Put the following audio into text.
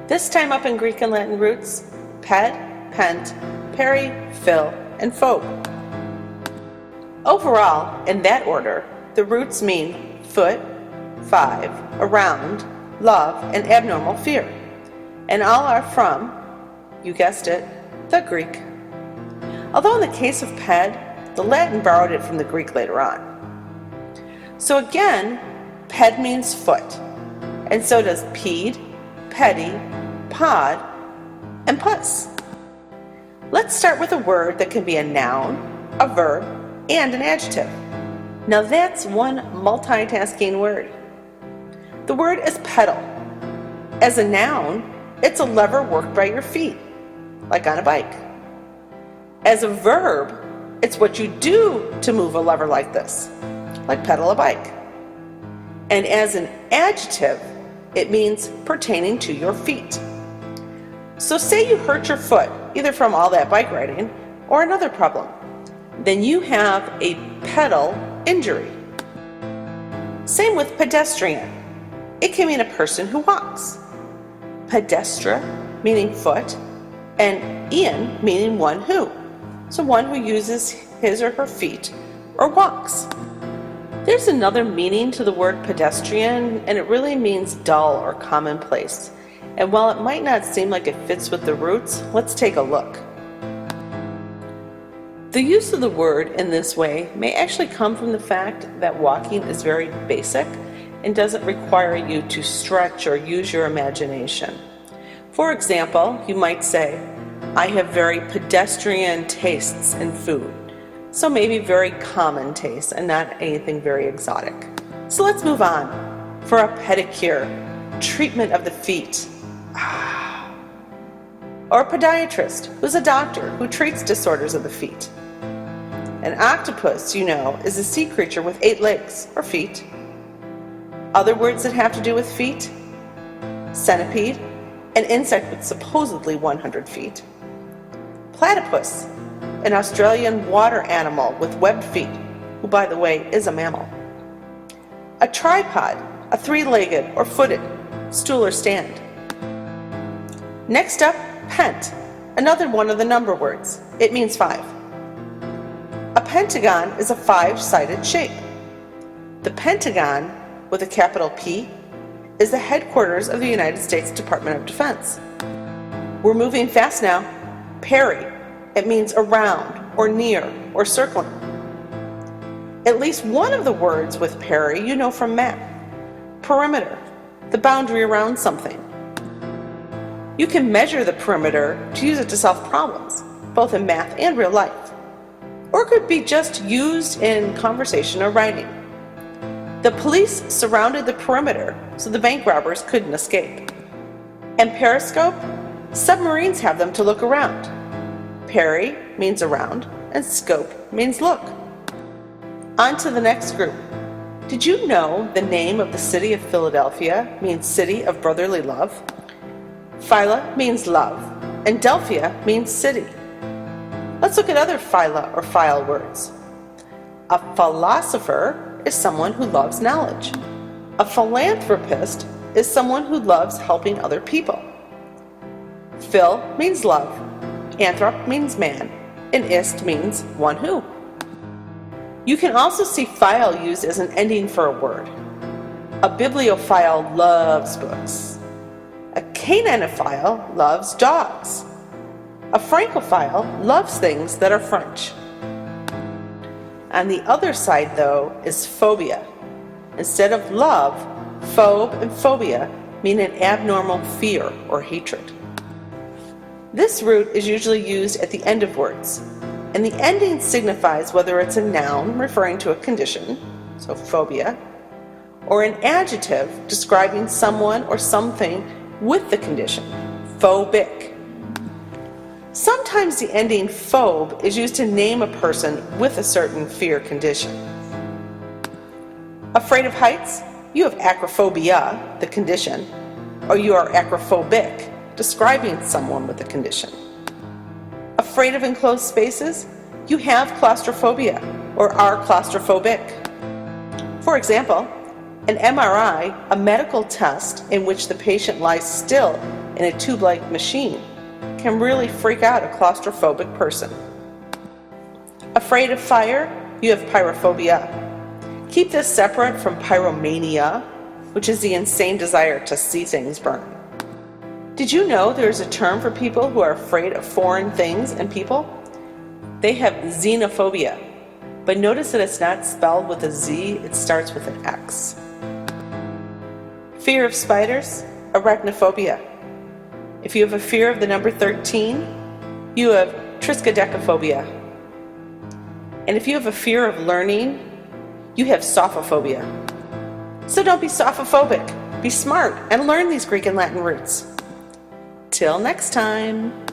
This time up in Greek and Latin roots: PED, PENT, PERI, PHILE, and PHOB. Overall, in that order, the roots mean foot, 5, around, love, and abnormal fear. And all are from, you guessed it, the Greek. Although in the case of PED, the Latin borrowed it from the Greek later on. So again, PED means foot, and so does PED, PEDI, POD, and PUS. Let's start with a word that can be a noun, a verb, and an adjective. Now that's one multitasking word. The word is pedal. As a noun, it's a lever worked by your feet, like on a bike. As a verb, it's what you do to move a lever like this, like pedal a bike. And as an adjective, it means pertaining to your feet. So say you hurt your foot, either from all that bike riding or another problem. Then you have a pedal injury. Same with pedestrian. It can mean a person who walks. Pedestre, meaning foot, and ian, meaning one who. So one who uses his or her feet or walks. There's another meaning to the word pedestrian, and it really means dull or commonplace. And while it might not seem like it fits with the roots, let's take a look. The use of the word in this way may actually come from the fact that walking is very basic and doesn't require you to stretch or use your imagination. For example, you might say, I have very pedestrian tastes in food. So maybe very common tastes and not anything very exotic. So let's move on. For a pedicure, treatment of the feet. Or a podiatrist, who's a doctor who treats disorders of the feet. An octopus, you know, is a sea creature with 8 legs, or feet. Other words that have to do with feet: centipede, an insect with supposedly 100 feet. Platypus, an Australian water animal with webbed feet, who, by the way, is a mammal. A tripod, a 3-legged or footed stool or stand. Next up, PENT, another one of the number words. It means 5. A pentagon is a 5-sided shape. The Pentagon, with a capital P, is the headquarters of the United States Department of Defense. We're moving fast now. PERI. It means around, or near, or circling. At least one of the words with PERI you know from math. Perimeter, the boundary around something. You can measure the perimeter to use it to solve problems, both in math and real life. Or it could be just used in conversation or writing. The police surrounded the perimeter so the bank robbers couldn't escape. And periscope? Submarines have them to look around. Peri means around, and scope means look. On to the next group. Did you know the name of the city of Philadelphia means city of brotherly love? Phile means love, and Delphia means city. Let's look at other phyla or phile words. A philosopher is someone who loves knowledge. A philanthropist is someone who loves helping other people. Phil means love. Anthrop means man, and ist means one who. You can also see phile used as an ending for a word. A bibliophile loves books. A caninophile loves dogs. A francophile loves things that are French. On the other side, though, is phobia. Instead of love, phobe and phobia mean an abnormal fear or hatred. This root is usually used at the end of words, and the ending signifies whether it's a noun referring to a condition, so phobia, or an adjective describing someone or something with the condition, phobic. Sometimes the ending phobe is used to name a person with a certain fear condition. Afraid of heights? You have acrophobia, the condition, or you are acrophobic, describing someone with a condition. Afraid of enclosed spaces? You have claustrophobia, or are claustrophobic. For example, an MRI, a medical test in which the patient lies still in a tube-like machine can really freak out a claustrophobic person. Afraid of fire? You have pyrophobia. Keep this separate from pyromania, which is the insane desire to see things burn. Did you know there is a term for people who are afraid of foreign things and people? They have xenophobia, but notice that it's not spelled with a Z, it starts with an X. Fear of spiders? Arachnophobia. If you have a fear of the number 13, you have triskaidekaphobia. And if you have a fear of learning, you have sophophobia. So don't be sophophobic. Be smart and learn these Greek and Latin roots. Till next time.